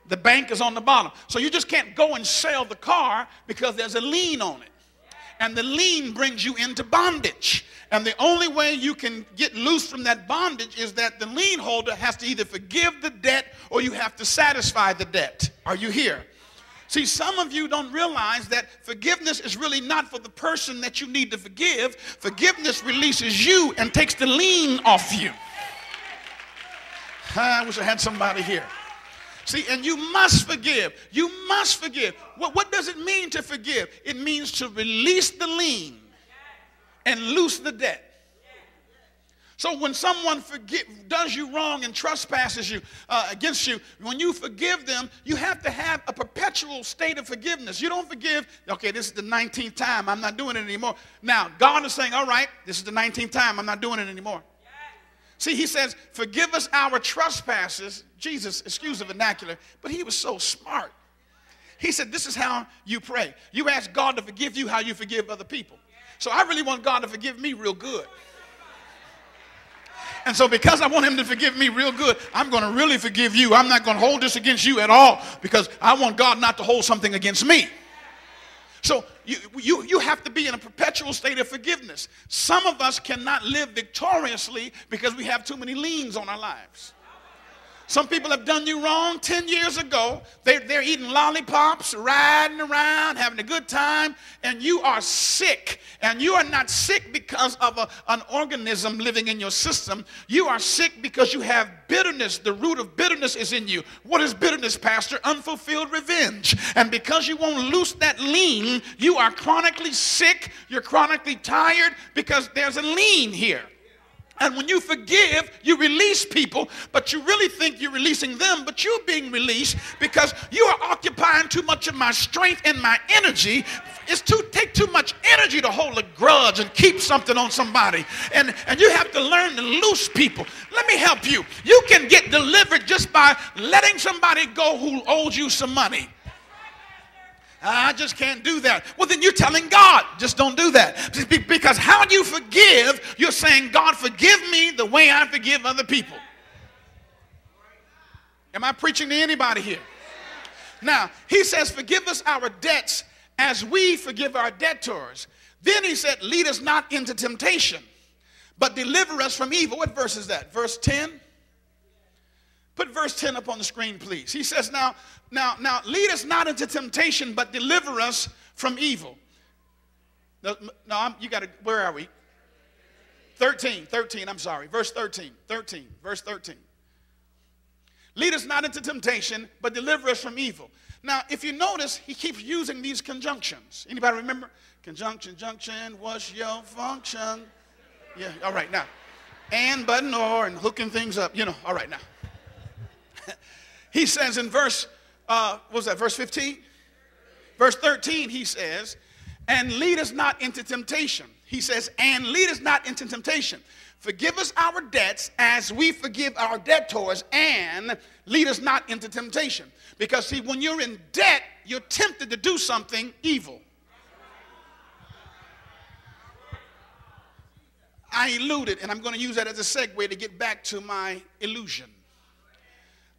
The bank is on the bottom. So you just can't go and sell the car because there's a lien on it. And the lien brings you into bondage. And the only way you can get loose from that bondage is that the lien holder has to either forgive the debt or you have to satisfy the debt. Are you here? See, some of you don't realize that forgiveness is really not for the person that you need to forgive. Forgiveness releases you and takes the lien off you. I wish I had somebody here. See, and you must forgive. You must forgive. What does it mean to forgive? It means to release the lien and loose the debt. So when someone does you wrong and trespasses you against you, when you forgive them, you have to have a perpetual state of forgiveness. You don't forgive, okay, this is the 19th time, I'm not doing it anymore. Now, God is saying, all right, this is the 19th time, I'm not doing it anymore. See, he says, forgive us our trespasses. Jesus, excuse the vernacular, but he was so smart. He said, this is how you pray. You ask God to forgive you how you forgive other people. So I really want God to forgive me real good. And so because I want him to forgive me real good, I'm going to really forgive you. I'm not going to hold this against you at all because I want God not to hold something against me. So you have to be in a perpetual state of forgiveness. Some of us cannot live victoriously because we have too many liens on our lives. Some people have done you wrong 10 years ago. They're eating lollipops, riding around, having a good time, and you are sick. And you are not sick because of an organism living in your system. You are sick because you have bitterness. The root of bitterness is in you. What is bitterness, Pastor? Unfulfilled revenge. And because you won't loose that lien, you are chronically sick. You're chronically tired because there's a lien here. And when you forgive, you release people, but you really think you're releasing them, but you're being released because you are occupying too much of my strength and my energy. Take too much energy to hold a grudge and keep something on somebody. And you have to learn to loose people. Let me help you. You can get delivered just by letting somebody go who owes you some money. I just can't do that. Well, then you're telling God, just don't do that. Because how you forgive, you're saying, God, forgive me the way I forgive other people. Am I preaching to anybody here? Now, he says, forgive us our debts as we forgive our debtors. Then he said, lead us not into temptation, but deliver us from evil. What verse is that? Verse 10? Put verse 10 up on the screen, please. He says, now, lead us not into temptation, but deliver us from evil. No, you got to, where are we? 13, I'm sorry. Verse 13, verse 13. Lead us not into temptation, but deliver us from evil. Now, if you notice, he keeps using these conjunctions. Anybody remember? Conjunction, what's your function? Yeah, all right, now. And, but, and, or, and hooking things up, all right, now. He says in verse, what was that, verse 15? Verse 13, he says, and lead us not into temptation. He says, and lead us not into temptation. Forgive us our debts as we forgive our debtors, and lead us not into temptation. Because, see, when you're in debt, you're tempted to do something evil. I eluded, and I'm going to use that as a segue to get back to my illusion.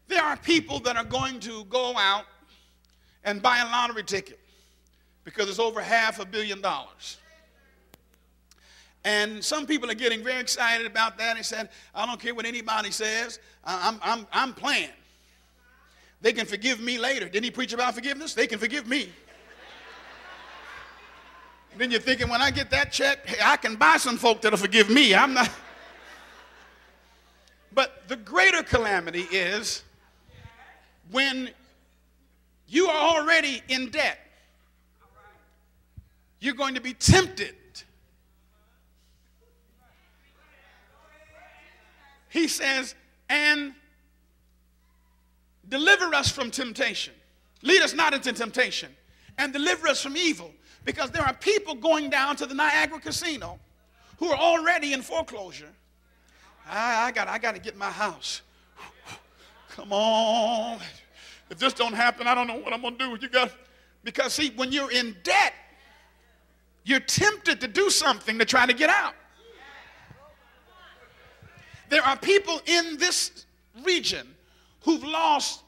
There are people that are going to go out and buy a lottery ticket because it's over $500 million. And some people are getting very excited about that. They said, I don't care what anybody says. I'm playing. They can forgive me later. Didn't he preach about forgiveness? They can forgive me. Then you're thinking, when I get that check, hey, I can buy some folk that'll forgive me. I'm not. But the greater calamity is when you are already in debt, you're going to be tempted. He says, and deliver us from temptation. Lead us not into temptation, and deliver us from evil. Because there are people going down to the Niagara Casino who are already in foreclosure. I got to get my house. Come on. If this don't happen, I don't know what I'm going to do. Because, see, when you're in debt, you're tempted to do something to try to get out. There are people in this region who've lost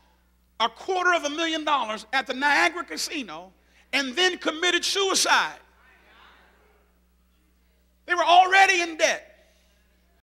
$250,000 at the Niagara Casino and then committed suicide. They were already in debt.